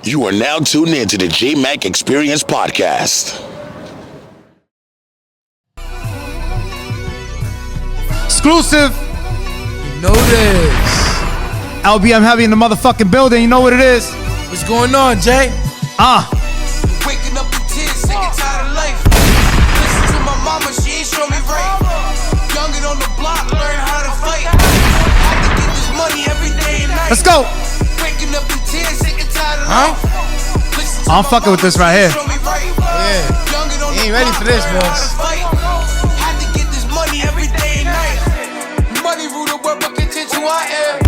You are now tuned in to the Jmack Experience Podcast. Exclusive. You know this. LBM Heavy in the motherfucking building. You know what it is. What's going on, Jay? Waking up in tears, sick and tired of life. Listen to my mama, she ain't show me right. Youngin' on the block, learn how to fight. Had to get this money every day and night. Let's go. Waking up in tears, sick and tired of life. I'm fucking with this right here. Yeah. You ain't ready for this, boss. Had to get this money every day and night. Money rule the world, but content who I am.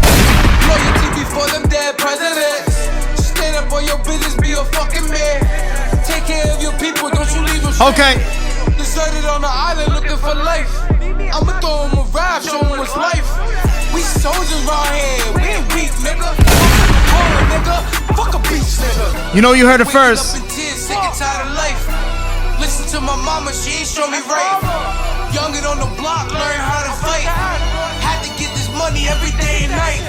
Loyalty before them dead presidents. Stand up on your business, be a fucking man. Take care of your people, don't you leave them stranded. Okay. Deserted on the island looking for life. I'ma throw him a rap, show him what's life. We soldiers round here, we ain't weak, nigga. Fuck a beach, nigga. You know you heard it first. Waking up in tears, sick and tired of life. Listen to my mama, she ain't show me right. Youngin' on the block, learn how to fight. Had to get this money every day and night.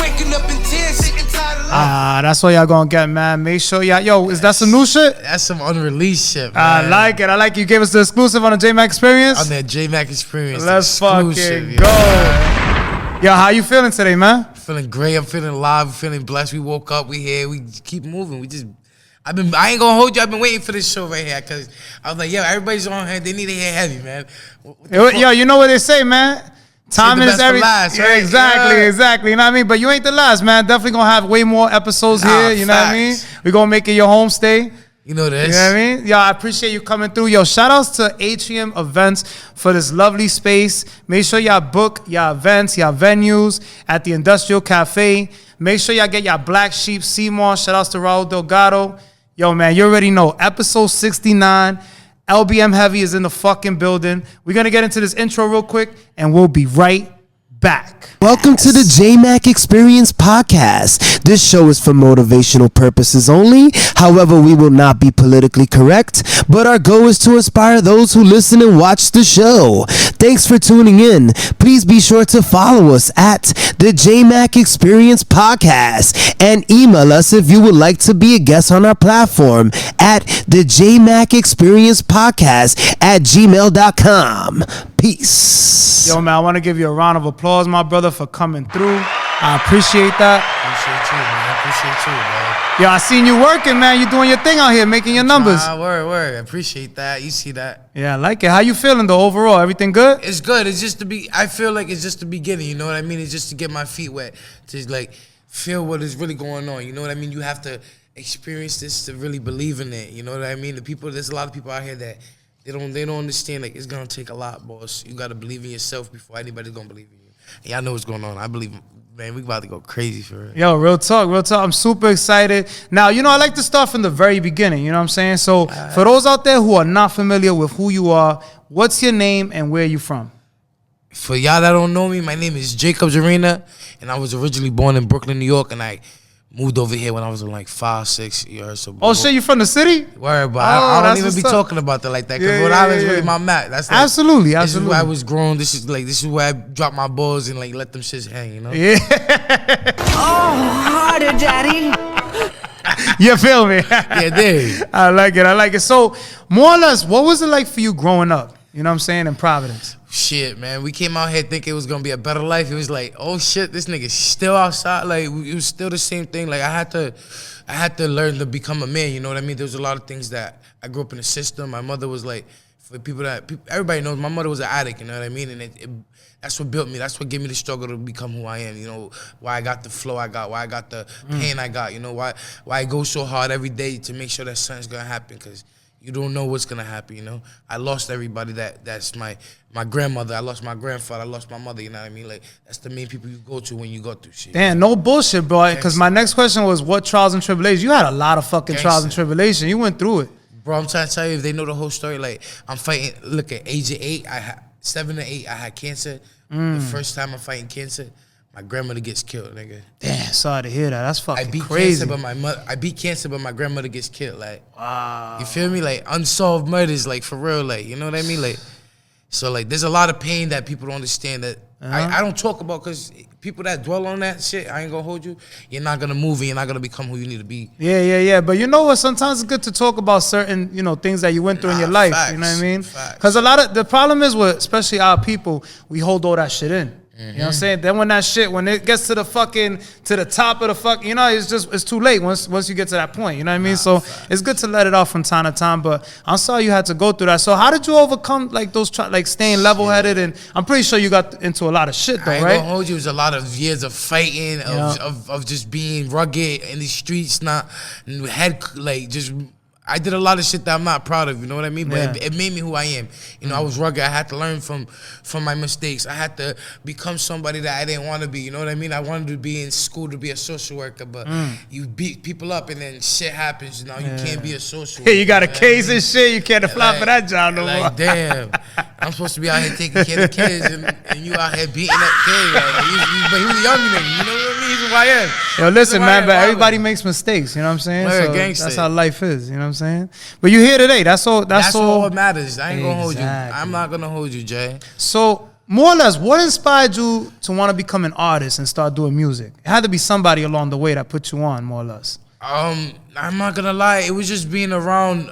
Waking up in tears, sick and tired of life. That's what y'all gonna get, man. Make sure y'all, yo, is that some new shit? That's some unreleased shit, man. I like it. I like you gave us the exclusive on the Jmack Experience. On that Jmack Experience. Let's exclusive, fucking go. Yo, how you feeling today, man? Feeling great. I'm feeling alive. I'm feeling blessed. We woke up. We here. We keep moving. I ain't gonna hold you. I've been waiting for this show right here because I was like, yo, everybody's on here. They need to hear heavy, man. Yo, you know what they say, man? Time is everything. Last, right? Exactly. You know what I mean? But you ain't the last, man. Definitely gonna have way more episodes here. You know what I mean? We're gonna make it your homestay. You know this. You know what I mean? Yo, I appreciate you coming through. Yo, shout outs to Atrium Events for this lovely space. Make sure y'all book y'all events, y'all venues at the Industrial Cafe. Make sure y'all get y'all Black Sheep Seymour. Shout outs to Raul Delgado. Yo, man, you already know. Episode 69. LBM Heavy is in the fucking building. We're going to get into this intro real quick, and we'll be right back. Welcome to the Jmack Experience Podcast. This show is for motivational purposes only. However, we will not be politically correct, but our goal is to inspire those who listen and watch the show. Thanks for tuning in. Please be sure to follow us at the Jmack Experience Podcast and email us if you would like to be a guest on our platform at the Jmack Experience Podcast at gmail.com. Peace. Yo, man, I want to give you a round of applause, my brother, for coming through. I appreciate that. Appreciate you, man. Yo, I seen you working, man. You doing your thing out here, making your numbers. Word. I appreciate that. You see that. Yeah, I like it. How you feeling, though, overall? Everything good? It's good. It's just I feel like it's just the beginning, you know what I mean? It's just to get my feet wet, to like feel what is really going on, you know what I mean? You have to experience this to really believe in it, you know what I mean? There's a lot of people out here that they don't understand, like, it's gonna take a lot, boss. You gotta believe in yourself before anybody's gonna believe in you. And y'all know what's going on. I believe, man, we about to go crazy for it. Yo, real talk. I'm super excited. Now, you know, I like to start from the very beginning, you know what I'm saying? So, for those out there who are not familiar with who you are, what's your name and where you from? For y'all that don't know me, my name is Jacob Zarina, and I was originally born in Brooklyn, New York, and I moved over here when I was like 5-6 years. So Oh, shit, you from the city? Word, but I don't even be talking about that like that, because Rhode Island's really my mat. That's like, absolutely. This is where I was grown. This is where I drop my balls and like let them shits hang, you know? Yeah. Oh, harder, daddy. You feel me? Yeah, dude. I like it. So, more or less, what was it like for you growing up? You know what I'm saying? In Providence. Shit, man. We came out here thinking it was going to be a better life. It was like, oh, shit, this nigga's still outside. Like, it was still the same thing. Like, I had to learn to become a man, you know what I mean? There was a lot of things that I grew up in the system. My mother was like, for everybody knows, my mother was an addict, you know what I mean? And that's what built me. That's what gave me the struggle to become who I am, you know, why I got the flow I got, why I got the pain I got, you know, why I go so hard every day to make sure that something's going to happen, because you don't know what's going to happen, you know? I lost everybody that's my grandmother. I lost my grandfather. I lost my mother, you know what I mean? Like, that's the main people you go to when you go through shit. Damn, no bullshit, bro. Because my next question was, what trials and tribulations? You had a lot of fucking trials and tribulations. You went through it. Bro, I'm trying to tell you, if they know the whole story, like, I'm fighting, look, at age of 8, 7 to 8, I had cancer. The first time I'm fighting cancer, my grandmother gets killed, nigga. Damn, sorry to hear that. That's fucking I beat crazy. I beat cancer, but my grandmother gets killed. Like, wow. You feel me? Like, unsolved murders, like, for real, like, you know what I mean? Like, so, like, there's a lot of pain that people don't understand, that I don't talk about, because people that dwell on that shit, I ain't gonna hold you. You're not gonna move, and you're not gonna become who you need to be. Yeah. But you know what? Sometimes it's good to talk about certain, things that you went through in your life. Facts, you know what I mean? facts. Because a lot of the problem is with, especially our people, we hold all that shit in. You know what I'm saying? Then when it gets to the top of the fuck, it's too late once you get to that point. You know what I mean? So it's good to let it off from time to time. But I'm sorry you had to go through that. So how did you overcome like those staying level headed? And I'm pretty sure you got into a lot of shit though, I ain't right? gonna hold you. It was a lot of years of fighting, of just being rugged in the streets, I did a lot of shit that I'm not proud of, you know what I mean? But it made me who I am. I was rugged. I had to learn from my mistakes. I had to become somebody that I didn't want to be, you know what I mean? I wanted to be in school to be a social worker, but you beat people up and then shit happens. You can't be a social worker. You got a case and shit. You can't apply for that job no more. Damn. I'm supposed to be out here taking care of kids and you out here beating up kids. But he was a young nigga, you know what I mean? He's who I am. Yo, listen, man, but everybody makes mistakes, you know what I'm saying? So that's how life is, you know what I'm saying? But you're here today. That's all what matters. I ain't gonna hold you. I'm not gonna hold you, Jay. So more or less, what inspired you to want to become an artist and start doing music? It had to be somebody along the way that put you on, more or less. I'm not gonna lie, it was just being around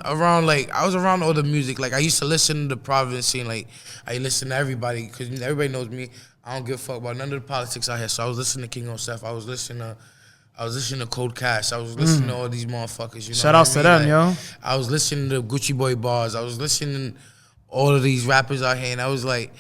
like, I was around all the music. Like, I used to listen to the Providence scene. Like, I listen to everybody, because everybody knows me. I don't give a fuck about none of the politics out here. So I was listening to King Osef. I was listening to Cold Cash. I was listening to all these motherfuckers. Shout outs to them, yo. I was listening to Gucci Boy Bars. I was listening to all of these rappers out here, and I was like,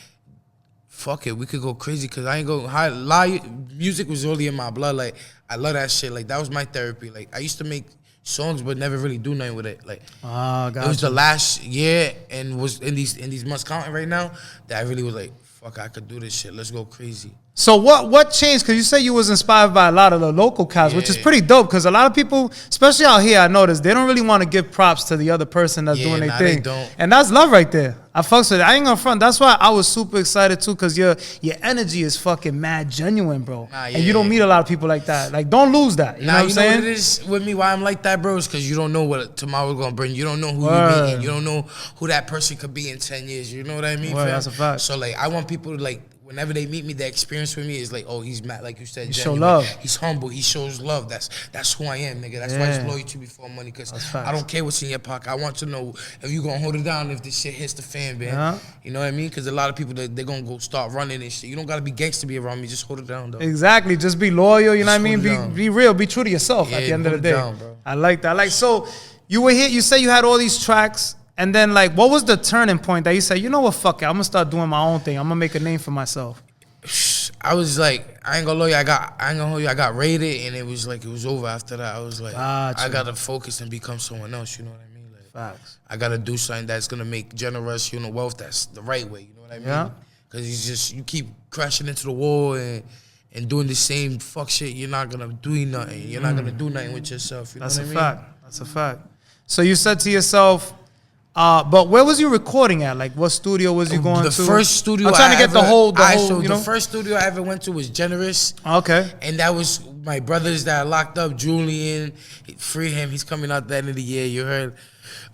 fuck it, we could go crazy, because I ain't gonna lie. Music was really in my blood. Like, I love that shit. Like, that was my therapy. Like, I used to make songs but never really do nothing with it. Like, it was the last year and was in these months counting right now that I really was like, fuck, I could do this shit. Let's go crazy. So what changed? Because you say you was inspired by a lot of the local cats, which is pretty dope. Because a lot of people, especially out here, I noticed they don't really want to give props to the other person that's doing their thing. They don't. And that's love right there. I fucks with it. I ain't gonna front. That's why I was super excited too. Because your energy is fucking mad genuine, bro. And you don't meet a lot of people like that. Like, don't lose that. You know what I'm saying? You know what it is with me? Why I'm like that, bro? Is because you don't know what tomorrow's gonna bring. You don't know who you're meeting. You don't know who that person could be in 10 years. You know what I mean? That's a fact. So like, I want people to like, whenever they meet me, the experience with me is like, oh, he's mad, like you said. He show love. He's humble. He shows love. That's who I am, nigga. That's why it's loyalty before money. Because I don't care what's in your pocket. I want to know if you gonna hold it down if this shit hits the fan, man. You know what I mean? Because a lot of people, they're gonna go start running and shit. You don't gotta be gangster to be around me. Just hold it down, though. Exactly. Just be loyal. You know what I mean? Be real. Be true to yourself at the end of the day. Down, bro. I like that. Like, so you were here. You say you had all these tracks. And then, like, what was the turning point that you said, you know what, fuck it, I'm gonna start doing my own thing. I'm gonna make a name for myself. I was like, I ain't gonna lie, I ain't gonna hold you. I got raided, and it was like, it was over after that. I was like, I gotta focus and become someone else. You know what I mean? Like, Facts. I gotta do something that's gonna make generational wealth. That's the right way. You know what I mean? Yeah. Because you keep crashing into the wall and doing the same fuck shit. You're not gonna do nothing. You're not gonna do nothing with yourself. You know what I mean? That's a fact. So you said to yourself. But where was you recording at? Like, what studio was you going to? The first studio I'm trying to get the whole, you know? The first studio I ever went to was Generous. Okay. And that was my brothers that are locked up. Julian, free him. He's coming out the end of the year. You heard.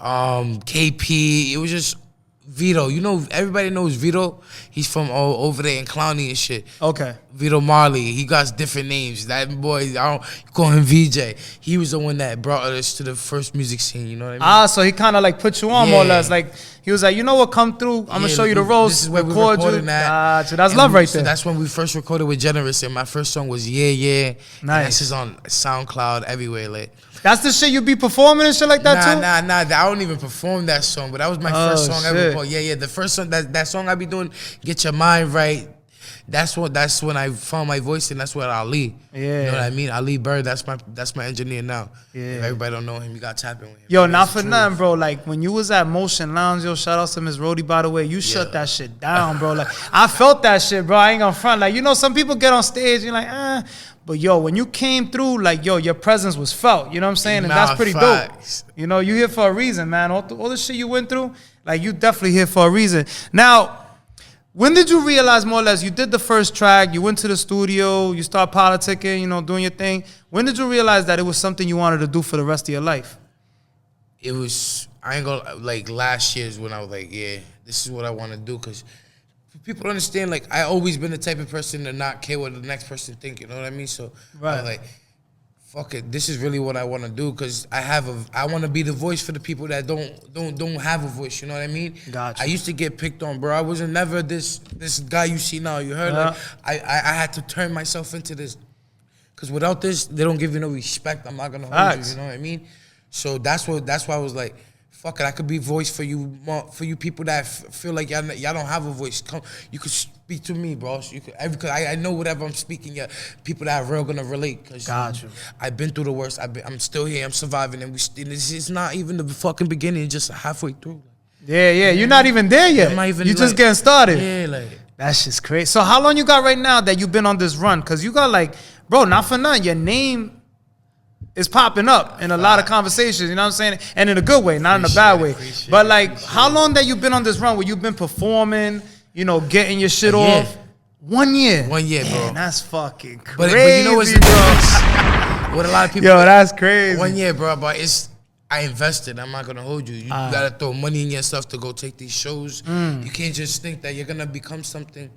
KP. It was just Vito. You know, everybody knows Vito. He's from over there in Clowney and shit. Okay. Vito Marley. He got different names. That boy, I don't call him VJ. He was the one that brought us to the first music scene. You know what I mean? So he kind of like put you on more or less. Like, he was like, you know what, come through. I'm gonna show you the ropes. This is where we record recorded you. that. So that's love right there. That's when we first recorded with Generous, and my first song was Yeah Yeah. Nice. And that's just on SoundCloud everywhere. Like, that's the shit you be performing and shit like that too? Nah. I don't even perform that song, but that was my first song ever called Yeah Yeah. The first song, that song I be doing, Get Your Mind Right. That's when I found my voice, and that's what Ali. Yeah. You know what I mean? Ali Bird, that's my engineer now. Yeah. If everybody don't know him, you got tapping with him. Yo, not for nothing, bro. Like, when you was at Motion Lounge, yo, shout out to Miss Rhodey, by the way, you shut that shit down, bro. Like, I felt that shit, bro. I ain't gonna front. Like, you know, some people get on stage, you're like, But, yo, when you came through, like, yo, your presence was felt. You know what I'm saying? And that's pretty dope. You know, you here for a reason, man. All the shit you went through, like, you definitely here for a reason. Now, when did you realize, more or less, you did the first track, you went to the studio, you start politicking, you know, doing your thing. When did you realize that it was something you wanted to do for the rest of your life? It was, I ain't gonna, like, last year's when I was like, yeah, this is what I want to do. Because people understand, like, I always been the type of person to not care what the next person think, you know what I mean? So, I'm like, fuck it, this is really what I want to do, because I want to be the voice for the people that don't have a voice, you know what I mean? Gotcha. I used to get picked on, bro. I wasn't never this guy you see now, you heard? Like, I had to turn myself into this, because without this, they don't give you no respect. I'm not going to hold you, you know what I mean? So that's why I was like, fuck it, I could be voice for you people that feel like y'all don't have a voice. Come, you could speak to me, bro. So you could, because I know whatever I'm speaking, people that are real gonna relate. Cause Gotcha. I've been through the worst. I'm still here. I'm surviving, and it's not even the fucking beginning. It's just halfway through. Yeah. You're not even there yet. You just getting started. Yeah, like that's just crazy. So how long you got right now that you've been on this run? Cause you got like, bro, not for nothing, your name is popping up in a lot of conversations, you know what I'm saying? And in a good way, not in a bad way. But like, how long that you been on this run where you've been performing, you know, getting your shit off? 1 year. 1 year, bro. Man, that's fucking crazy, but you know what's the bro. difference? What a lot of people. Yo, that's crazy. 1 year, bro. But I invested. I'm not gonna hold you. You gotta throw money in yourself to go take these shows. You can't just think that you're gonna become something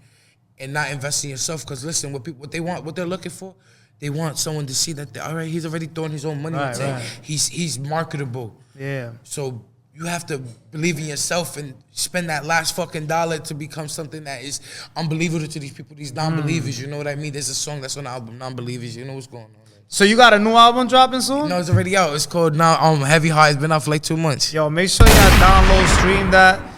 and not invest in yourself. Because listen, what they want, what they're looking for. They want someone to see that, all right, he's already throwing his own money. Right. He's marketable. Yeah. So you have to believe in yourself and spend that last fucking dollar to become something that is unbelievable to these people, these non-believers. You know what I mean? There's a song that's on the album, Non-Believers. You know what's going on. So you got a new album dropping soon? No, it's already out. It's called Heavy Heart. It's been out for like 2 months. Yo, make sure y'all download, stream that.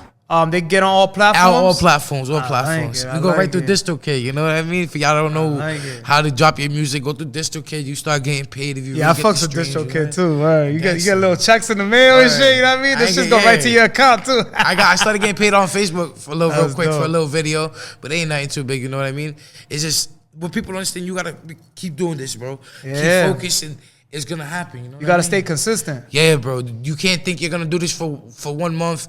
They get on all platforms? All platforms. You go right through DistroKid, you know what I mean? If y'all don't know how to drop your music, go through DistroKid. You start getting paid if you I fucks with DistroKid too. Right. You get little checks in the mail and shit, you know what I mean? This shit go right to your account too. I started getting paid on Facebook for a little real quick for a little video, but it ain't nothing too big, you know what I mean? It's just, what people don't understand, you gotta keep doing this, bro. Yeah. Keep focusing. It's gonna happen, you know. You gotta stay consistent. Yeah, bro. You can't think you're gonna do this for 1 month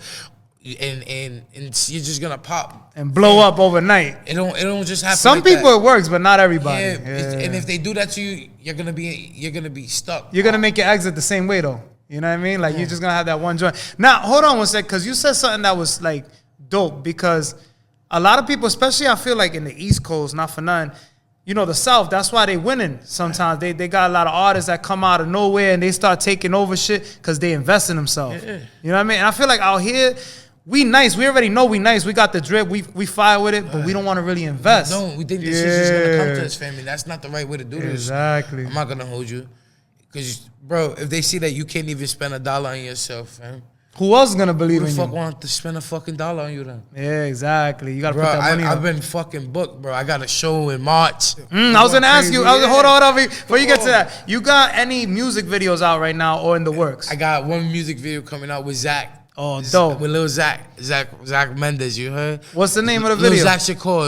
and you're just gonna pop and blow up overnight. It don't just happen. Some like people that. It works, but not everybody. Yeah, and if they do that to you, you're gonna be stuck. You're gonna make your exit the same way though. You know what I mean? Like you're just gonna have that one joint. Now hold on one sec, because you said something that was like dope. Because a lot of people, especially I feel like in the East Coast, not for nothing, you know, the South, that's why they winning sometimes. They got a lot of artists that come out of nowhere and they start taking over shit because they invest in themselves. Yeah. You know what I mean? And I feel like out here, we nice. We already know we nice. We got the drip. We fire with it, but we don't want to really invest. No, we think this is just going to come to us, family. That's not the right way to do this. Exactly. I'm not going to hold you. Because, bro, if they see that you can't even spend $1 on yourself, fam. Who else is going to believe in you? Who the fuck want to spend a fucking $1 on you then? Yeah, exactly. You got to put bro, that money I've been fucking booked, bro. I got a show in March. I was going to ask you. Hold on. Before you get to that. You got any music videos out right now or in the works? I got one music video coming out with Zach. Oh, dope. With Lil Zach Mendes, you heard? What's the name of the video?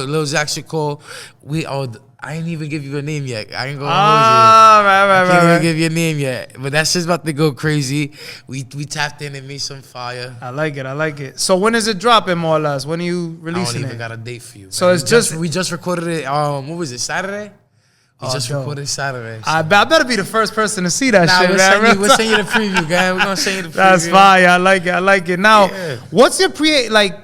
Lil Zach Shakur. I ain't even give you a name yet. I ain't gonna hold you. Right. I can't even give you a name yet. But that shit's about to go crazy. We tapped in and made some fire. I like it. So when is it dropping, more or less? When are you releasing it? I don't even got a date for you. So man. it's we just recorded it. What was it? Saturday. We just recorded Saturday. So. I better be the first person to see that shit, man. We'll send you the preview, guys. We're gonna send you the preview. That's fire. I like it. Now, what's your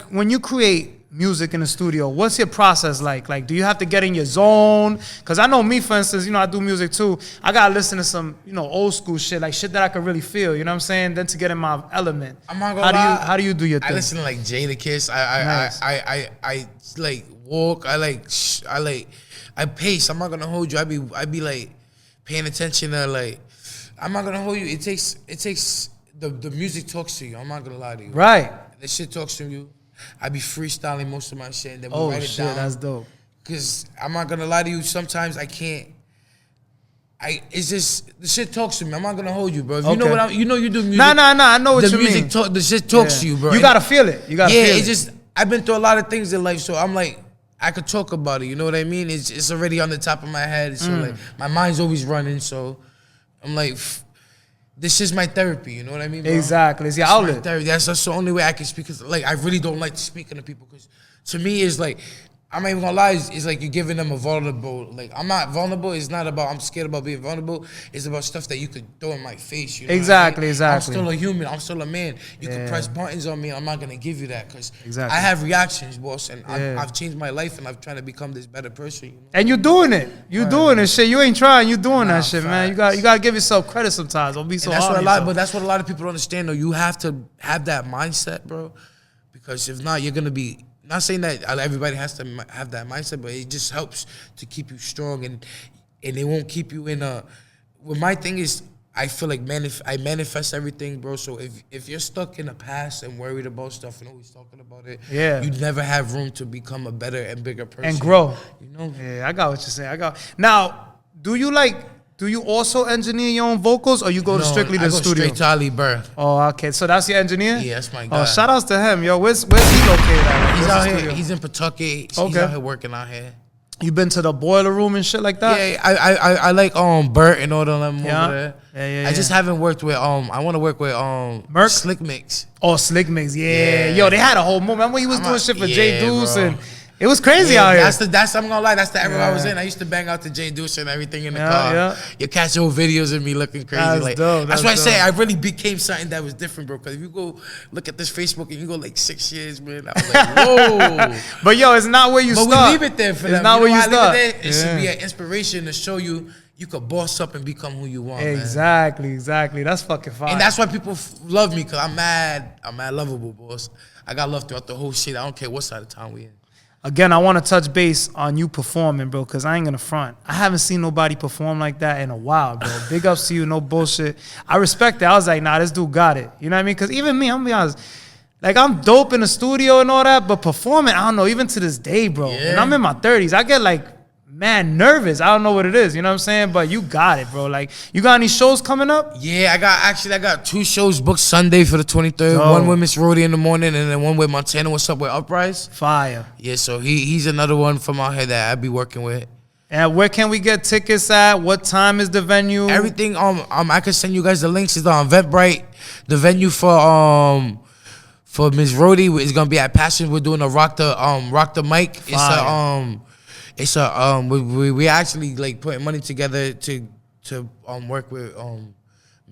when you create music in the studio, what's your process like? Like, do you have to get in your zone? Because I know me, for instance, you know, I do music too. I gotta listen to some, you know, old school shit, like shit that I can really feel. You know what I'm saying? Then to get in my element. I'm not gonna lie. How do you do your thing? I listen to like Jadakiss. I like walk. I pace. I'm not gonna hold you. I be like paying attention to like. I'm not gonna hold you. It takes the music talks to you. I'm not gonna lie to you. Right. The shit talks to you. I be freestyling most of my shit and then we write it down. That's dope. Cause I'm not gonna lie to you. Sometimes I can't. It's just the shit talks to me. I'm not gonna hold you, bro. If you know what you do music. Nah. I know what you mean. The shit talks to you, bro. You gotta feel it. You gotta feel it. It's just I've been through a lot of things in life, so I'm like. I could talk about it, you know what I mean? It's already on the top of my head, so like my mind's always running. So I'm like, this is my therapy, you know what I mean? Bro? Exactly, it's your outlet. That's the only way I can speak. Cause like I really don't like speaking to people, because to me it's like I'm not even gonna lie, it's like you're giving them a vulnerable, like, I'm not vulnerable, it's not about, I'm scared about being vulnerable, it's about stuff that you could throw in my face, you know Exactly. I'm still a human, I'm still a man. You can press buttons on me, I'm not gonna give you that, because I have reactions, boss, and I've changed my life, and I'm trying to become this better person, you know? And you're doing it. You're doing it, shit. You ain't trying, you doing that shit, man. You gotta give yourself credit sometimes. Don't be so hard on yourself. But that's what a lot of people don't understand, though. You have to have that mindset, bro, because if not, you're gonna be, not saying that everybody has to have that mindset, but it just helps to keep you strong, and it won't keep you in a. Well, my thing is, I feel like I manifest everything, bro. So if you're stuck in the past and worried about stuff and always talking about it, you never have room to become a better and bigger person and grow. You know? Yeah, I got what you're saying. Now, do you also engineer your own vocals, or you go strictly to the studio? Straight to Ali Burr. Oh, okay. So that's your engineer? Yeah, that's my guy. Oh, shout outs to him, yo. Where's he located at? He's out here. He's in Pawtucket. He's out here working out here. You been to the boiler room and shit like that? Yeah, I like Bert and all of them over there. Yeah. I just haven't worked with I want to work with Merc? Slick Mix. Oh, Slick Mix. Yeah. Yo, they had a whole moment. Remember when he was doing shit for Jay Deuce, bro. and it was crazy out here. That's I'm gonna lie, that's the era I was in. I used to bang out to Jay Deuce and everything in the car. Yeah. You catch old videos of me looking crazy. That's like dope. That's why I say I really became something that was different, bro. Because if you go look at this Facebook and you go like 6 years, man, I was like, whoa. But yo, it's not where you start. But we leave it there for them. It's not where you start. It should be an inspiration to show you could boss up and become who you want, Exactly. That's fucking fine. And that's why people love me, because I'm mad lovable, boss. I got love throughout the whole shit. I don't care what side of town we in. Again, I want to touch base on you performing, bro, because I ain't gonna front. I haven't seen nobody perform like that in a while, bro. Big ups to you, no bullshit. I respect it. I was like, nah, this dude got it. You know what I mean? Because even me, I'm gonna be honest, like, I'm dope in the studio and all that, but performing, I don't know, even to this day, bro. Yeah. And I'm in my 30s. I get like, man, nervous. I don't know what it is. You know what I'm saying? But you got it, bro. Like, you got any shows coming up? Yeah, I got 2 shows booked Sunday for the 23rd. Oh. One with Miss Rhodey in the morning, and then one with Montana. What's up with Uprise? Fire. Yeah, so he's another one from out here that I'll be working with. And where can we get tickets at? What time is the venue? Everything. I can send you guys the links. It's on Eventbrite. The venue for Miss Rhodey is gonna be at Passion. We're doing a rock the mic. Fire. We actually like putting money together to work with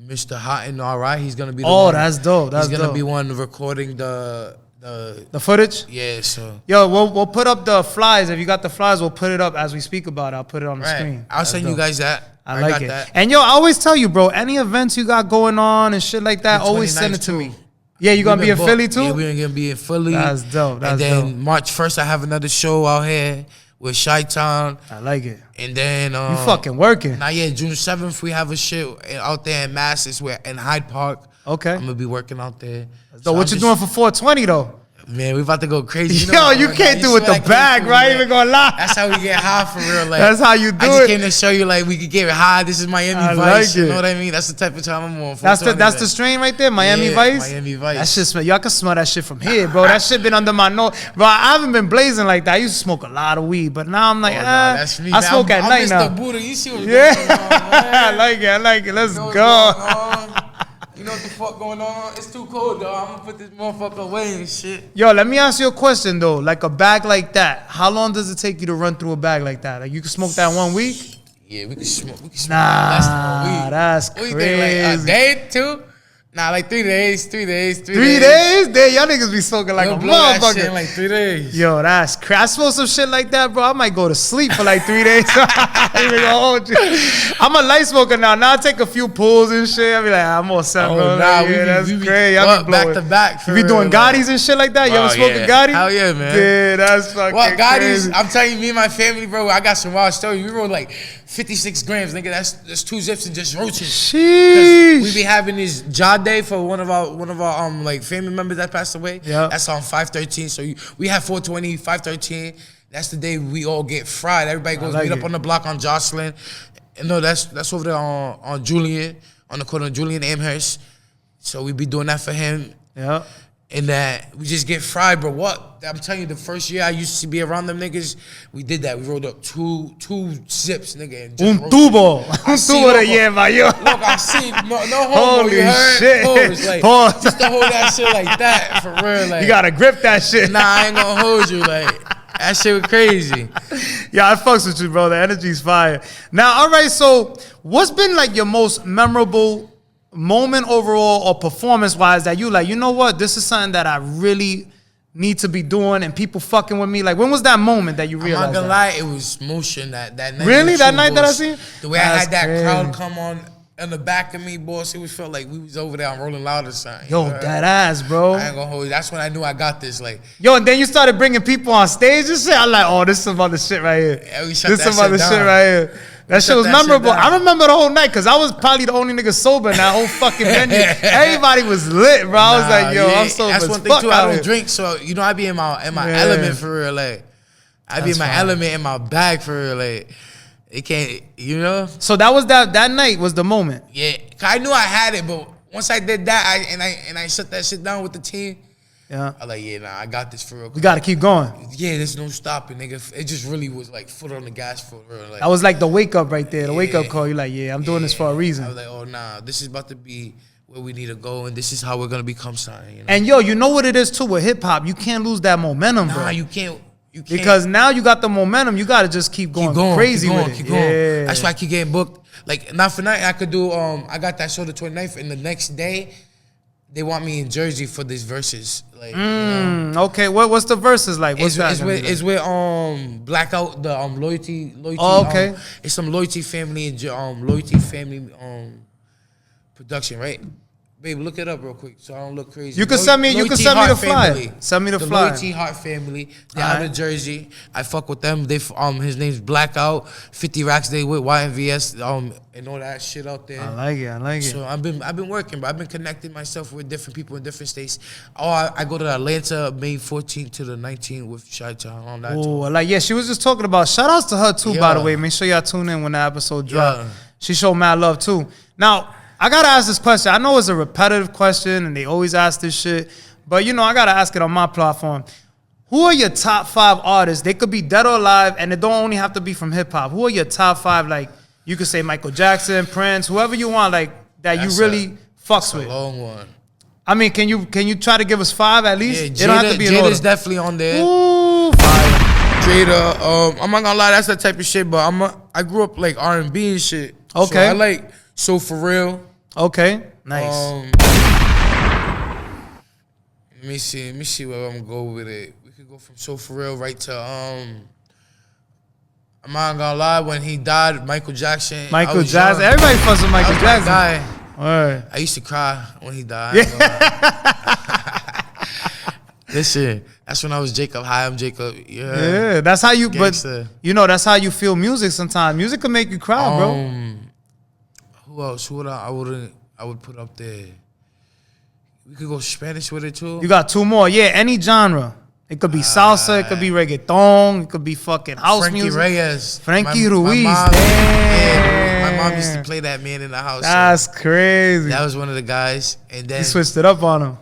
Mr. Hot and R.I. He's gonna be the one. That's dope. That's He's gonna dope. be one recording the footage? Yeah, so Yo, we'll put up the flyers. If you got the flyers, we'll put it up as we speak about it. I'll put it on the screen. I'll send you guys that. I like got it. that. And yo, I always tell you, bro, any events you got going on and shit like that, The always send it 29th to me. too. Yeah, you gonna be in booked. Philly too? Yeah, we're gonna be in Philly. That's dope. That's and then dope. March 1st, I have another show out here with Chi-Town. I like it. And then You fucking working. Now, yeah, June 7th, we have a shit out there in Mass. It's in Hyde Park. Okay. I'm gonna be working out there. So what you doing for 420 though? Man, we about to go crazy. Yo, you came through with the bag, right? Even gonna lie. That's how we get high for real. Like, that's how you do I just it. came to show you like we could get high. This is Miami I Vice. like You it. know what I mean? That's the type of time I'm on. That's the strain right there, Miami Yeah, Vice. Miami Vice. That shit smell. Y'all can smell that shit from here, bro. That shit been under my nose, bro. I haven't been blazing like that. I used to smoke a lot of weed, but now I'm like, that's me, I man. smoke at night now. Mr. Buddha. You see what's Yeah, going on, man. I like it. Let's You know what's go. going on? You know what the fuck going on? It's too cold, though. I'm gonna put this motherfucker away and shit. Yo, let me ask you a question though. Like a bag like that, how long does it take you to run through a bag like that? Like you can smoke that 1 week? Yeah, we can smoke. Nah, less than a week. that's What you crazy. think, like a day, 2? Nah, like 3 days. 3 days. 3 3 days? Damn, y'all niggas be smoking like We'll a blow that shit motherfucker. in like 3 days. Yo, that's crazy. I smoke some shit like that, bro. I might go to sleep for like 3 days. I ain't even gonna hold you. I'm a light smoker now. Now I take a few pulls and shit. I be like, I'm all set, Oh, bro. nah, Like, we yeah, be- that's we be crazy. I up be back blowing. to back for You be doing real, like- Gottis and shit like that? You ever Oh, smoking yeah. Gotti? Hell yeah, man. Yeah, that's fucking What, crazy. Gotti's? I'm telling you, me and my family, bro, I got some wild stories. We rolled like 56 grams, nigga. That's 2 zips and just roaches. Sheesh. We be having this jaw day for one of our like family members that passed away. Yeah. That's on 5/13. So we have 4/20, 5/13. That's the day we all get fried. Everybody goes like meet it. up on the block on Jocelyn. And no, that's over there on Julian, on the corner of Julian Amherst. So we be doing that for him. Yeah. And that we just get fried, bro. What? I'm telling you, the first year I used to be around them niggas, we did that. We rolled up two zips, nigga. And just Un tubo. I Un see, tubo de look, hierba, yo. Look, I see. No homo, Holy you heard? shit. Pause, like, Pause. just to hold that shit like that, for real. Like, You gotta grip that shit. nah, I ain't gonna hold you. Like, That shit was crazy. Yeah, I fucks with you, bro. The energy's fire. Now, all right, so what's been like your most memorable moment overall or performance-wise that you like, you know what, this is something that I really need to be doing and people fucking with me? Like, when was that moment that you realized I'm not gonna that? lie, it was motion that night. Really? That night that I seen? The way I That's had that crazy. crowd come on in the back of me, boss, it was felt like we was over there on Rolling Loud or something. Yo, you know? that ass, bro. I ain't gonna hold you. That's when I knew I got this. Like, Yo, and then you started bringing people on stage and shit. I'm like, oh, this is some other shit right here. Yeah, we shut This that is some other shit shit down. right here. That shit shut was that shit memorable. down. I remember the whole night because I was probably the only nigga sober in that whole fucking venue. Everybody was lit, bro. I was like, yo, yeah, I'm sober that's as one thing fuck too. out I don't here. drink, so you know I be in my Yeah. element for real. Like, I be That's in my fine. element in my bag for real. Like, it can't, you know. So that was that night was the moment. Yeah, 'cause I knew I had it, but once I did that, I shut that shit down with the team. Yeah. I like, yeah, nah, I got this for real. We got to keep going. Yeah, there's no stopping, nigga. It just really was like foot on the gas for real. Like, That was like the wake up right there. The wake up Yeah. call. You're like, yeah, I'm doing this for a I was reason. like, oh nah, this is about to be where we need to go, and this is how we're gonna become something. You know? And yo, you know what it is too with hip hop? You can't lose that momentum, bro. Nah, you can't. Because now you got the momentum. You got to just keep going, crazy with it. keep going. Yeah. That's why I keep getting booked. Like, not for nothing, I could do. I got that show the 29th, and the next day, they want me in Jersey for these verses. Like, you know? Okay, what's the verses like? What's that? It's gonna be with, it's with Blackout, the loyalty. Oh, okay. It's some loyalty family production, right? Babe, look it up real quick so I don't look crazy. You can send me the Heart flyer. Family. Send me the the flyer. Loyalty Heart Family. They out Alright. of Jersey. I fuck with them. They his name's Blackout. 50 Racks. They with YNVS and all that shit out there. I like it. I like it. So I've been working, bro. I've been connecting myself with different people in different states. Oh, I go to Atlanta May 14th to the 19th with Chi-Town on that. Oh, like, yeah, she was just talking about, shout outs to her too, by the Yeah. way. Make sure y'all tune in when the episode drop. Yeah. She showed mad love too. Now, I gotta ask this question. I know it's a repetitive question and they always ask this shit, but you know, I gotta ask it on my platform. Who are your top 5 artists? They could be dead or alive, and it don't only have to be from hip hop. Who are your top 5? Like, you could say Michael Jackson, Prince, whoever you want, like, that That's you really fucks a with. long one. I mean, can you try to give us 5 at least? Yeah, It don't have to be in order. Jada's definitely on there. Ooh, Jada, I'm not gonna lie, that's that type of shit. But I grew up like R&B and shit. Okay. So I like So For Real. okay, nice. Let me see where I'm gonna go with it. We could go from So For Real right to I'm not gonna lie, when he died, Michael Jackson. I Michael was Jackson. young. Everybody fucks with Michael That was my Jackson. guy. All right. I used to cry when he died. I ain't gonna lie. Listen, that's when I was Jacob. Hi, I'm Jacob. Yeah, that's how you. Gangsta. But you know, that's how you feel music. Sometimes music can make you cry, bro. Who else? Who would I would put up there? We could go Spanish with it too. You got 2 more. Yeah, any genre. It could be salsa. It could be reggaeton. It could be fucking house Frankie music. Reyes. Frankie My Ruiz. mom, Damn. my mom used to play that man in the house. so That's crazy. that was one of the guys. And then You switched it up on him.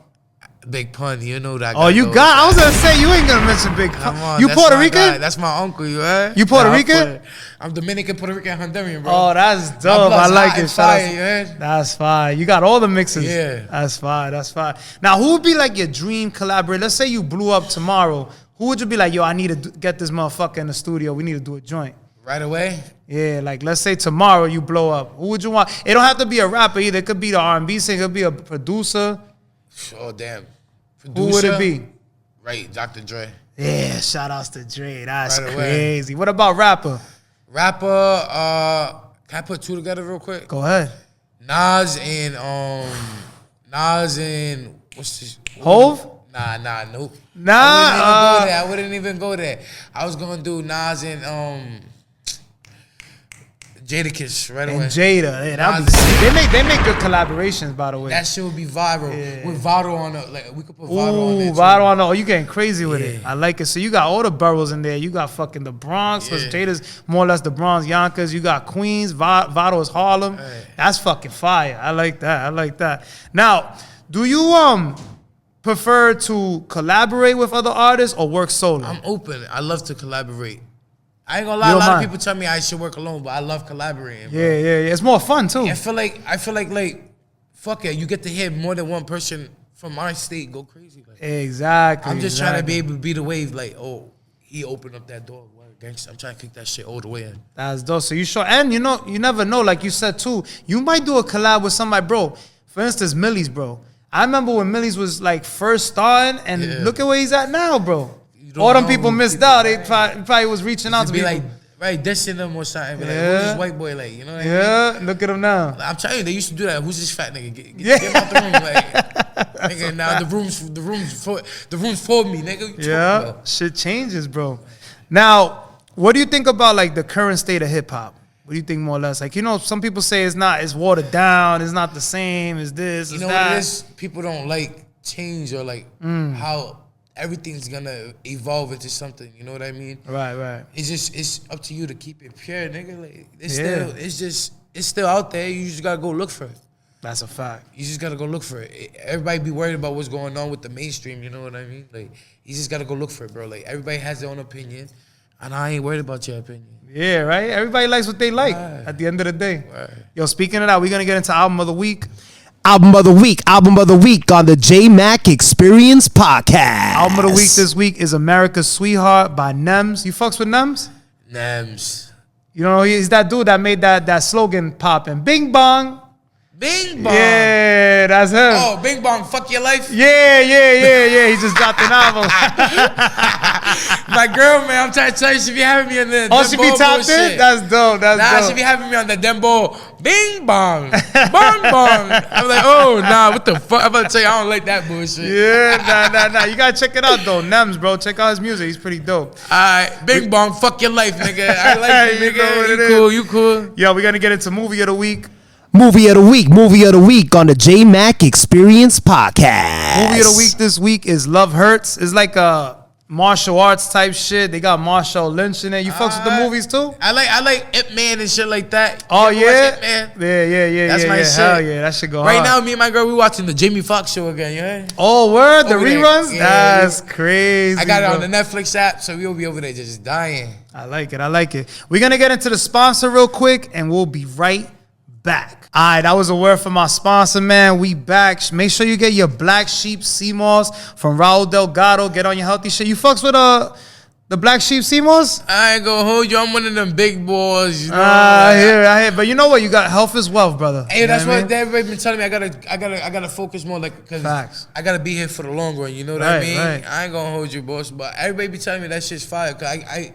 Big Pun, you know that. Oh, you got. I was gonna say you ain't gonna mention Big Come Pun. on, You that's Puerto my guy. Rican? That's my uncle. You heard? You Puerto Nah, Rican? I'm Dominican, Puerto Rican, Honduran, bro. Oh, that's My dope. I blood's like hot it. and Shout fire, out- you heard? That's fine. You got all the mixes. Yeah. That's fine. That's fine. Now, who would be like your dream collaborator? Let's say you blew up tomorrow. Who would you be like, yo, I need to get this motherfucker in the studio. We need to do a joint. Right away. Yeah, like let's say tomorrow you blow up. Who would you want? It don't have to be a rapper either. It could be the R&B singer. It could be a producer. Oh damn. Who would it be? Right, Dr. Dre. Yeah, shout outs to Dre. That's Right away. crazy. What about rapper? Rapper, can I put 2 together real quick? Go ahead. Nas and what's this? Hove? Nah, nope. Nah, I wouldn't even go there. I was gonna do Nas and Jadakiss right away. And Jada. Yeah, that'd be Nas- sick. They make good collaborations, by the way. That shit would be viral. With Vado on it, like we could put Vado on there. Ooh, too. Vado on. Oh, you getting crazy with it. Yeah. I like it. So you got all the boroughs in there. You got fucking the Bronx. Yeah. Jada's more or less the Bronx, Yonkers. You got Queens. Vado is Harlem. Right. That's fucking fire. I like that. I like that. Now, do you prefer to collaborate with other artists or work solo? I'm open. I love to collaborate. I ain't gonna lie. You A don't lot mind? of people tell me I should work alone, but I love collaborating. Bro. Yeah. It's more fun too. I feel like fuck it. You get to hear more than one person from our state go crazy. Like, Exactly. I'm just trying to be able to be the wave. Like, oh, he opened up that door. Gangsta, I'm trying to kick that shit all the way in. That's dope. So you sure, and you know, you never know. Like you said too, you might do a collab with somebody, bro. For instance, Millie's, bro. I remember when Millie's was like first starting, and look at where he's at now, bro. All them people missed out. They probably was reaching out to be people. like, right, dissing them or something. Be like, who's this white boy? Like, you know what I mean? Yeah, look at him now. I'm telling you, they used to do that. Who's this fat nigga? Get him out the room, like, nigga. Now the room's for me, nigga. Yeah, shit changes, bro. Now, what do you think about like the current state of hip hop? What do you think more or less? Like, you know, some people say it's watered down, it's not the same, it's this, you it's know that. what it is? People don't like change or like how everything's gonna evolve into something. You know what I mean? Right. It's up to you to keep it pure, nigga. Like it's still out there. You just gotta go look for it. That's a fact. You just gotta go look for it. Everybody be worried about what's going on with the mainstream. You know what I mean? Like, you just gotta go look for it, bro. Like, everybody has their own opinion, and I ain't worried about your opinion. Yeah, right? Everybody likes what they like at the end of the day. Yo, speaking of that, we're going to get into Album of the Week. Album of the week on the Jmack Experience Podcast. Album of the Week this week is America's Sweetheart by Nems. You fucks with Nems? Nems. You know, he's that dude that made that slogan pop and Bing Bong. Bing Bong. Yeah, that's him. Oh, Bing Bong, fuck your life. Yeah. He just dropped an album. My girl, man, I'm trying to tell you, she be having me on the She be tapped in? That's dope. She be having me on the Dembo. Bing Bong. Bong Bong. I'm like, oh, nah, what the fuck? I'm about to tell you, I don't like that bullshit. Yeah, nah. You got to check it out, though. Nems, bro. Check out his music. He's pretty dope. All right, Bing Bong, fuck your life, nigga. I like you, nigga. You cool. Yo, we're going to get into Movie of the Week. Movie of the week on the Jmack Experience Podcast. Movie of the week this week is Love Hurts. It's like a martial arts type shit. They got Marshall Lynch in it. You fucks with the movies too? I like Ip Man and shit like that. Oh yeah? Yeah. That's my shit. Hell yeah, that shit go right hard. now, me and my girl, we watching the Jamie Foxx show again, you heard? Oh, word? The Over there. reruns? Yeah, That's crazy. I got it bro. on the Netflix app, so we'll be over there just dying. I like it. We're going to get into the sponsor real quick, and we'll be right back. All right, that was a word from our sponsor, man. We back. Make sure you get your Black Sheep sea moss from Raul Delgado. Get on your healthy shit. You fucks with the Black Sheep sea moss? I ain't gonna hold you. I'm one of them big boys, you know. I hear. But you know what? You got health is wealth, brother. Hey, you that's know what everybody been telling me. I gotta focus more, like, cause Facts. I gotta be here for the long run. You know what I mean? Right. I ain't gonna hold you, boss. But everybody be telling me that shit's fire. Cause I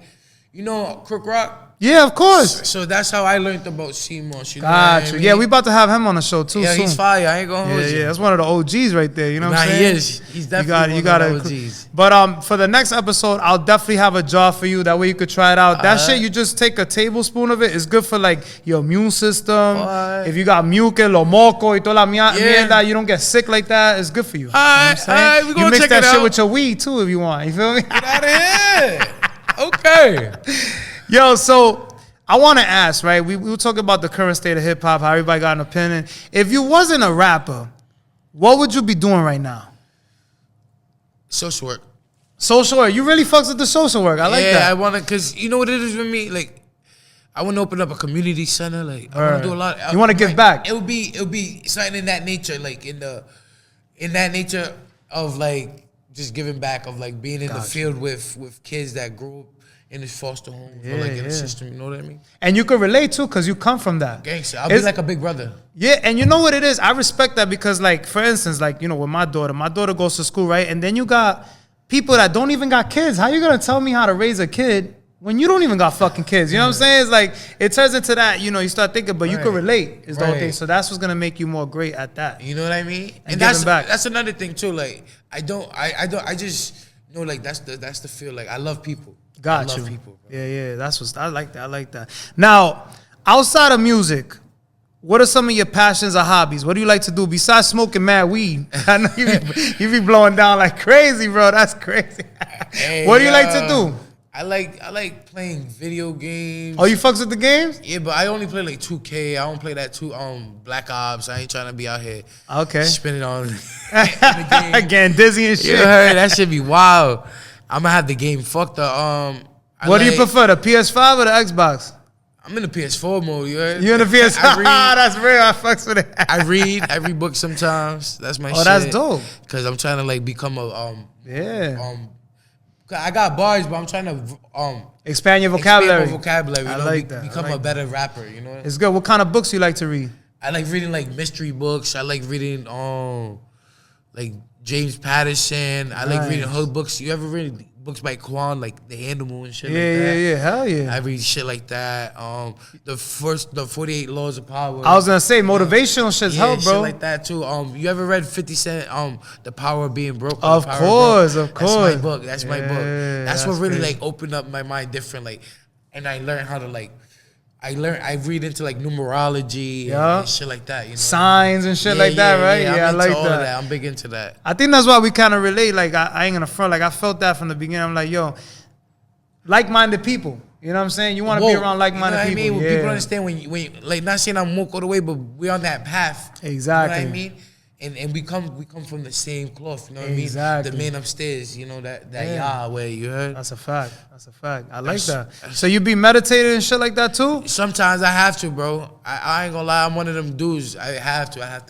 you know, Crook Rock. Yeah, of course. So that's how I learned about CMOS. You know Got what you. I mean? Yeah, we about to have him on the show too. Yeah, soon. he's fire. I ain't gonna hold you. Yeah, that's one of the OGs right there. You know what I'm saying? He is. He's definitely one of the OGs. But for the next episode, I'll definitely have a jar for you. That way you could try it out. That shit, you just take a tablespoon of it. It's good for like your immune system. If you got muque, lo moco, y toda la mierda, you don't get sick like that. It's good for you. Alright, we gonna you mix check that it shit out. with your weed too if you want. You feel me? Get out of here. Okay. Yo, so I want to ask, right? We were talking about the current state of hip hop, how everybody got an opinion. If you wasn't a rapper, what would you be doing right now? Social work. Social work. You really fucks with the social work. I like that. Yeah, I want to, because you know what it is with me? Like, I want to open up a community center. Like, I want to do a lot. You want to give back? It'll be something in that nature, like in that nature of like just giving back, of like being in the field with kids that grew up in this foster home or like in the system. You know what I mean? And you can relate too, because you come from that. Gangster. I'll be like a big brother. Yeah, and you know what it is? I respect that because, like, for instance, like, you know, with my daughter goes to school, right? And then you got people that don't even got kids. How you gonna tell me how to raise a kid when you don't even got fucking kids? You know what I'm saying? It's like, it turns into that, you know, you start thinking, but you can relate is the whole thing. So that's what's gonna make you more great at that. You know what I mean? And that's another thing too. Like, I just know, like, that's the feel. Like, I love people. Got I you. love people, bro. Yeah, that's what's, I like that. Now, outside of music, what are some of your passions or hobbies? What do you like to do besides smoking mad weed? I know you be blowing down like crazy, bro. That's crazy. Hey, what do you like to do? I like playing video games. Oh, you fucks with the games? Yeah, but I only play like 2K. I don't play that Black Ops. I ain't trying to be out here. Okay. Spinning on the game. Getting dizzy and shit. You heard that shit be wild. I'm gonna have the game fucked up. What do you prefer, the PS5 or the Xbox? I'm in the PS4 mode. You heard? You in the PS5? That's real. I fucks with it. I read book sometimes. That's my shit. Oh, that's dope. Cause I'm trying to like become a I got bars, but I'm trying to expand your vocabulary. Expand my vocabulary. You I know, like that. Become a better rapper. You know. It's good. What kind of books you like to read? I like reading like mystery books. I like reading like James Patterson. I like reading hood books. You ever read books by Quan, like The Animal and shit like that? Yeah. Hell yeah. I read shit like that. The 48 Laws of Power. I was gonna say motivational shit's help, bro. Shit like that too. You ever read 50 Cent? The Power of Being Broke. Of course. That's my book. That's my book. That's what really like opened up my mind different. Like, and I learned how to like. I read into like numerology and shit like that. You know? Signs and shit like that, right? Yeah, I like all of that. I'm big into that. I think that's why we kind of relate. Like, I ain't gonna front. Like, I felt that from the beginning. I'm like, yo, like-minded people. You know what I'm saying? You want to be around like-minded people. You know what I mean? People understand when you like, not saying I'm woke all the way, but we're on that path. Exactly. You know what I mean? And we come from the same cloth, you know what Exactly. I mean? The man upstairs, you know, that Yahweh, you heard? That's a fact. I like that. So you be meditating and shit like that too? Sometimes I have to, bro. I ain't gonna lie, I'm one of them dudes. I have to.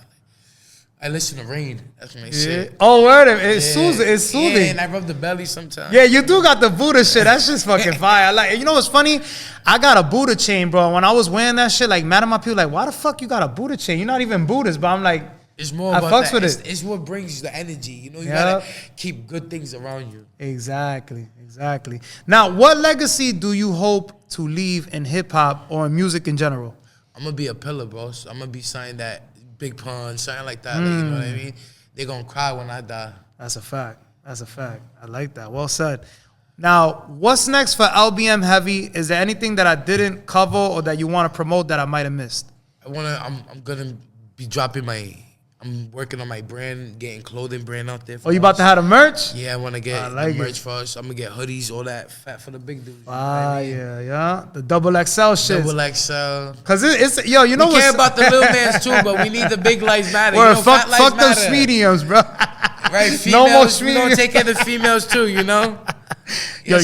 I listen to rain. That's my shit. Oh, word. It's soothing. It's soothing. Yeah, and I rub the belly sometimes. Yeah, you do got the Buddha shit. That's just fucking fire. Like, you know what's funny? I got a Buddha chain, bro. When I was wearing that shit, like, mad at my people, like, why the fuck you got a Buddha chain? You're not even Buddhist, but I'm like, it's more I about fucks that. with it. It's what brings the energy. You know, you gotta keep good things around you. Exactly. Now, what legacy do you hope to leave in hip hop or in music in general? I'm gonna be a pillar, bro. So I'm gonna be something that Big Pun, something like that. Like, you know what I mean? They're gonna cry when I die. That's a fact. I like that. Well said. Now, what's next for LBM Heavy? Is there anything that I didn't cover or that you want to promote that I might have missed? I'm gonna be dropping I'm working on my brand, getting clothing brand out there. Oh, you about to have the merch? Yeah, I want to get the merch for us. I'm going to get hoodies, all that fat for the big dudes. Yeah. The double XL shit. Double XL. Because it's, yo, you know we what? care about the little mans too, but we need the big lives matter. Well, you know, fuck those mediums, bro. Right, females, no more we don't take care of the females too, you know? Yo,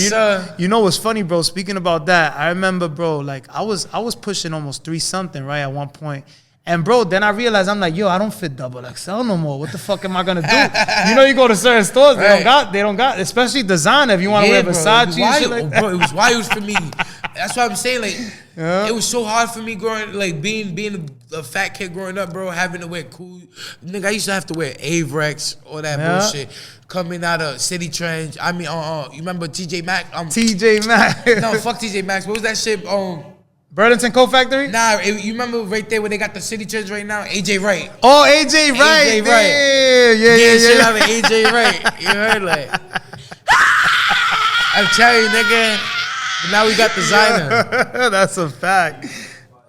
you know what's funny, bro? Speaking about that, I remember, bro, like I was pushing almost 3-something, right, at one point. And bro, then I realized I'm like, yo, I don't fit double XL no more. What the fuck am I gonna do? You know, you go to certain stores, they don't got, especially designer. If you want to wear Versace, and shit like that. Bro, it was wild for me. That's what I'm saying. Like, it was so hard for me growing, like being a fat kid growing up, bro. Having to wear cool, nigga. I used to have to wear Avrex, all that bullshit. Coming out of City Trends. I mean, you remember THEJMACK? THEJMACK. No, fuck THEJMACK. What was that shit? Burlington Coat Factory? Nah, you remember right there where they got the City Trends right now? AJ Wright. Oh, AJ Wright. Yeah. Shit out of AJ Wright. You heard, like. I'm telling you, nigga. But now we got designer. That's a fact.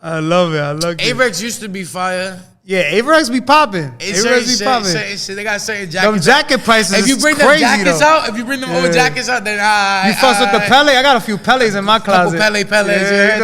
I love it. Avrex used to be fire. Yeah, Avrex be popping. Avrex be popping. They got certain jackets. Them jacket prices if you bring them jackets out, if you bring them old jackets out, then you fuss with the Pele. I got a few Peles in my closet. Couple Peles. Yeah,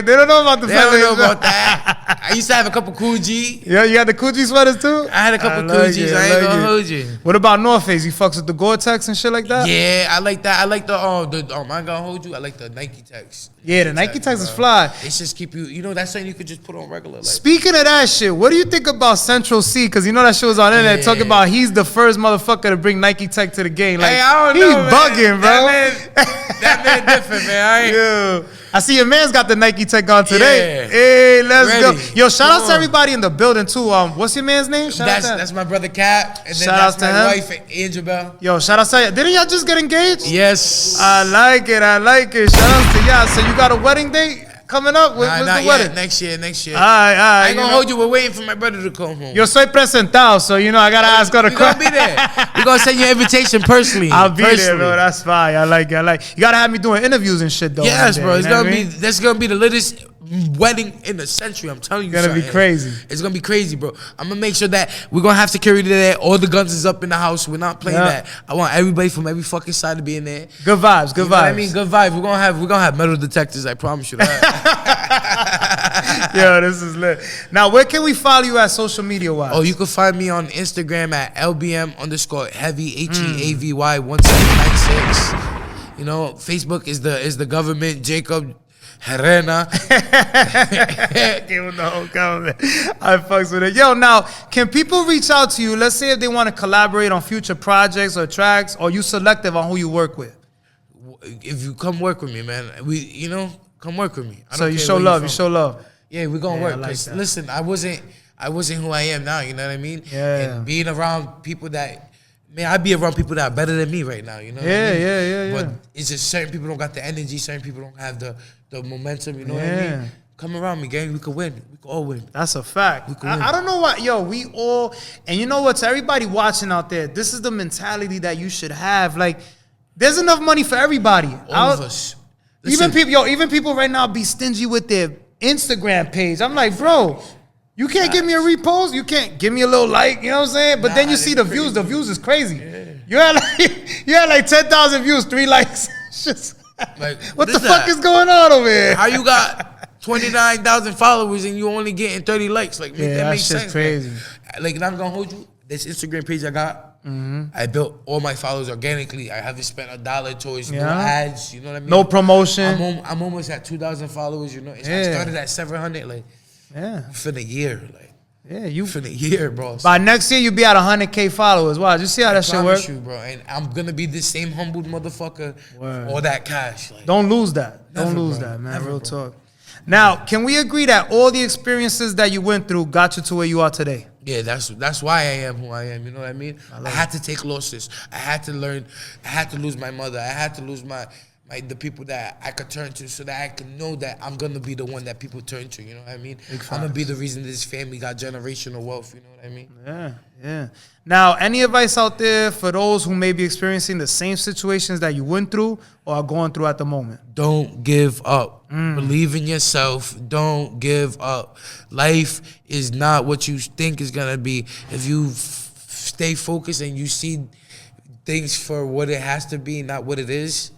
they don't know about the Peles. They don't know about that. I used to have a couple Cool G. Yeah, you had the Cool G sweaters too? I had a couple Cool G's. I ain't gonna hold you. What about North Face? You fucks with the Gore-Tex and shit like that? Yeah, I like that. I like the I ain't gonna hold you. I like the Nike Tex. Yeah, the Nike Tex is fly. It's just keep you know, that's something you could just put on regular. Like. Speaking of that shit, what do you think about Central C? Because you know that shit was on internet talking about he's the first motherfucker to bring Nike Tech to the game. Like, hey, I don't he's know, bugging, bro. That man different, man. I see your man's got the Nike Tech on today. Yeah. Hey, let's Ready. go. Yo, shout out to everybody in the building too. What's your man's name? That's my brother Cap, and then that's my wife Angel Bell. Yo, shout out to you. Didn't y'all just get engaged? Yes. I like it. Shout out to y'all. So you got a wedding date coming up? When's the wedding? Next year. All right. I ain't gonna hold you. We're waiting for my brother to come home. Yo soy presentado, so you know I gotta ask her to come. We're gonna be there. We're gonna send you an invitation personally. I'll be there, bro. That's fine. I like it. You gotta have me doing interviews and shit, though. Yes, bro. That's gonna be the latest wedding in the century. I'm telling you, it's gonna be crazy. It's gonna be crazy, bro. I'm gonna make sure that we're gonna have security there. All the guns is up in the house. We're not playing that. I want everybody from every fucking side to be in there. Good vibes. Good vibes. I mean, good vibes. We're gonna have metal detectors. I promise you that. Yo, this is lit. Now, where can we follow you at social media wise? Oh, you can find me on Instagram at LBM_heavy HEAVY 1796. You know, Facebook is the government. Jacob Herena. Give him the whole comment. I fucks with it. Yo, now, can people reach out to you? Let's say if they want to collaborate on future projects or tracks, or you selective on who you work with? If you come work with me, man, come work with me. So you show love. You show love. Yeah, we're gonna work. like 'Cause that. listen, I wasn't who I am now. You know what I mean? Yeah. And being around people that, man, I be around people that are better than me right now. You know? What I mean? Yeah. But it's just certain people don't got the energy. Certain people don't have the momentum. You know what I mean? Come around me, gang. We could win. We could all win. That's a fact. could win. I don't know why. Yo, we all, and you know what? To everybody watching out there, this is the mentality that you should have. Like, there's enough money for everybody. All of us. Even people right now be stingy with their Instagram page. I'm like, bro, you can't give me a repost. You can't give me a little like. You know what I'm saying? But then you see the views. The views is crazy. Yeah. You had like 10,000 views, 3 likes. Just, Like, what the fuck is going on over here? How you got 29,000 followers and you only getting 30 likes? Like, Yeah, that makes shit's sense. crazy. Man. Like, and I'm gonna hold you. This Instagram page I got, I built all my followers organically. I haven't spent $1 towards no ads. You know what I mean? No promotion. I'm almost at 2,000 followers. You know, and Yeah. I started at 700. Like, for the year, like. Yeah, you For the year, bro. by next year you be at 100K followers. Wow, you see how that shit works? You, bro, and I'm gonna be the same humbled motherfucker Word. for all that cash. Like, Don't lose that. Never, Don't lose bro. that, man. Never, Real bro. talk. Now, can we agree that all the experiences that you went through got you to where you are today? yeah, that's why I am who I am. You know what I mean? I had to take losses. I had to learn. I had to lose my mother. I had to lose the people that I could turn to, so that I can know that I'm gonna be the one that people turn to. You know what I mean? I'm gonna be the reason this family got generational wealth. You know what I mean? Yeah. Now, any advice out there for those who may be experiencing the same situations that you went through or are going through at the moment? Don't give up. Believe in yourself. Don't give up. Life is not what you think is gonna be. If you stay focused and you see things for what it has to be, not what it is,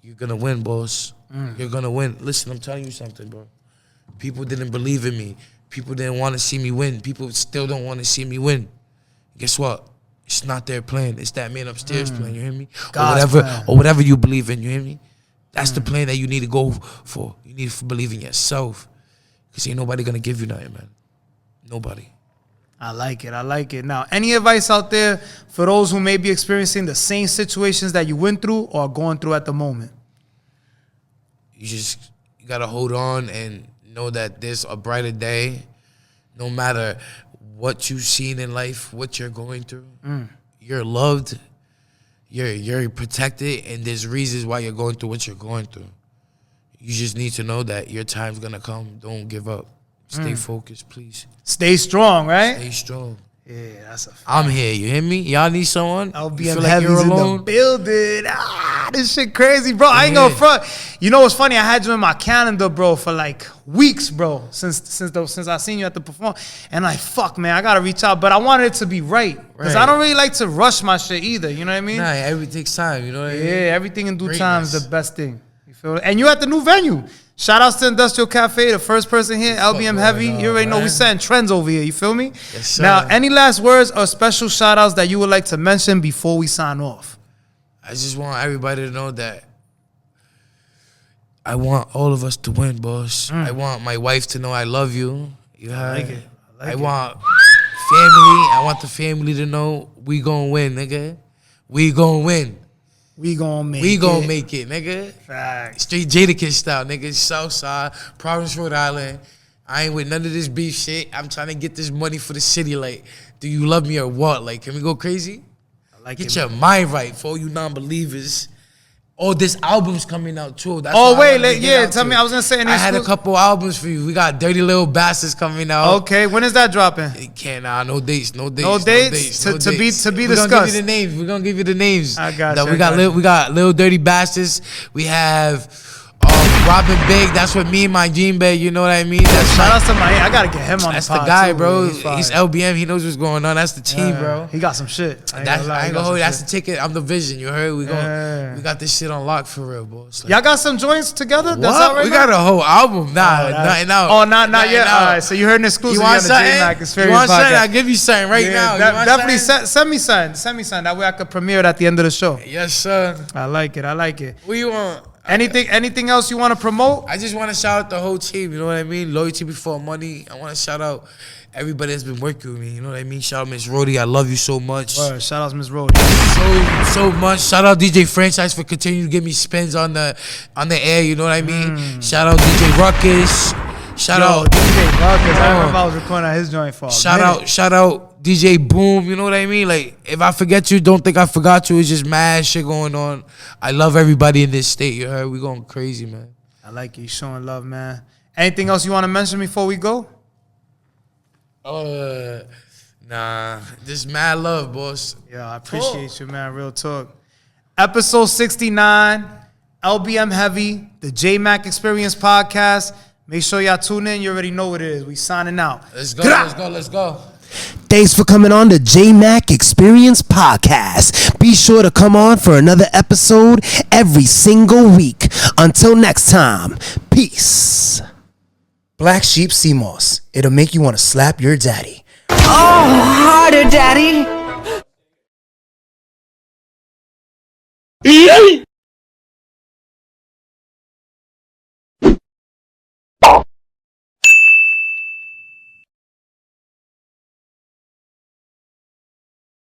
you're gonna win, boss. You're gonna win. Listen, I'm telling you something, bro. People didn't believe in me. People didn't want to see me win. People still don't want to see me win. Guess what? It's not their plan. It's that man upstairs plan. You hear me? Or whatever you believe in. You hear me? That's the plan that you need to go for. You need to believe in yourself, because ain't nobody gonna give you nothing, man. Nobody. I like it. Now, any advice out there for those who may be experiencing the same situations that you went through or are going through at the moment? You gotta hold on and know that there's a brighter day. No matter what you've seen in life, what you're going through, you're loved, you're protected, and there's reasons why you're going through what you're going through. You just need to know that your time's gonna come. Don't give up. Stay focused, please. Stay strong, right? Stay strong. Yeah, that's a fact. I'm here. You hear me? Y'all need someone? LBM You feel Heavy's you're in the alone? building. This shit crazy, bro. I ain't gonna front. You know what's funny? I had you in my calendar, bro, for like weeks, bro. Since I seen you at the performance, and like, fuck, man, I gotta reach out. But I wanted it to be right, because I don't really like to rush my shit either. You know what I mean? Nah, everything takes time. You know what I mean? Yeah, everything in due time is Greatness. the best thing. You feel it? And you at the new venue. Shout outs to Industrial Cafe, the first person here, LBM Heavy. You already know we setting trends over here. You feel me? Yes, sir. Now, any last words or special shout outs that you would like to mention before we sign off? I just want everybody to know that I want all of us to win, boss. I want my wife to know I love you. You heard? I want family. I want the family to know we gonna win, nigga. We gonna win. We gonna make We it. gonna make it, nigga. Facts. Straight Jadakiss style, nigga. Southside, Providence, Rhode Island. I ain't with none of this beef shit. I'm trying to get this money for the city. Like, do you love me or what? Like, can we go crazy? Get your mind right for all you non-believers. Oh, this album's coming out too. That's Oh, what I wait, wanted to get out tell to. me. I was gonna say any I had a exclusive- couple albums for you. We got Dirty Little Bastards coming out. Okay, when is that dropping? It can't, no dates, no dates. No dates? To be We're gonna give discussed. you the names. We're gonna give you the names. I got That you, we got Little Dirty Bastards. We have Robin Big. That's what me and my Dream Bag. You know what I mean? That's Shout out to my. I gotta get him on That's the the pod guy, too, bro. man. He's LBM. He knows what's going on. That's the team, bro. He got some shit. I ain't That's gonna lie, he I ain't got gonna hold you. some That's the shit. ticket. I'm the vision. You heard? We Yeah. got this shit on lock for real, boss. Like, Y'all got some joints together? That's what? out right We now? got a whole album. Nothing out. Oh, not yet. out. All right, so you heard an exclusive You on want the something? Jmack You Experience want something? podcast. I'll give you something right now. You want Definitely something? send me something. Send me something. That way I could premiere it at the end of the show. Yes, sir. I like it. What you want? Anything else you want to promote? I just want to shout out the whole team, you know what I mean? Loyalty before money. I want to shout out everybody that's been working with me, you know what I mean? Shout out Miss Rhodey, I love you so much. Word, shout out to Miss Rhodey. So much. Shout out DJ Franchise for continuing to give me spins on the air, you know what I mean? Shout out DJ Ruckus. Shout out DJ Ruckus. I remember I was recording at his joint for Shout out DJ Boom, you know what I mean? Like, if I forget you, don't think I forgot you. It's just mad shit going on. I love everybody in this state, you heard? We going crazy, man. I like you showing love, man. Anything else you want to mention before we go? Nah, just mad love, boss. Yeah, I appreciate you, man. Real talk. Episode 69, LBM Heavy, the Jmack Experience Podcast. Make sure y'all tune in. You already know what it is. We signing out. Let's go. Thanks for coming on the Jmack Experience Podcast. Be sure to come on for another episode every single week. Until next time, peace. Black Sheep Sea Moss. It'll make you want to slap your daddy. Oh, harder, Daddy. Yeah!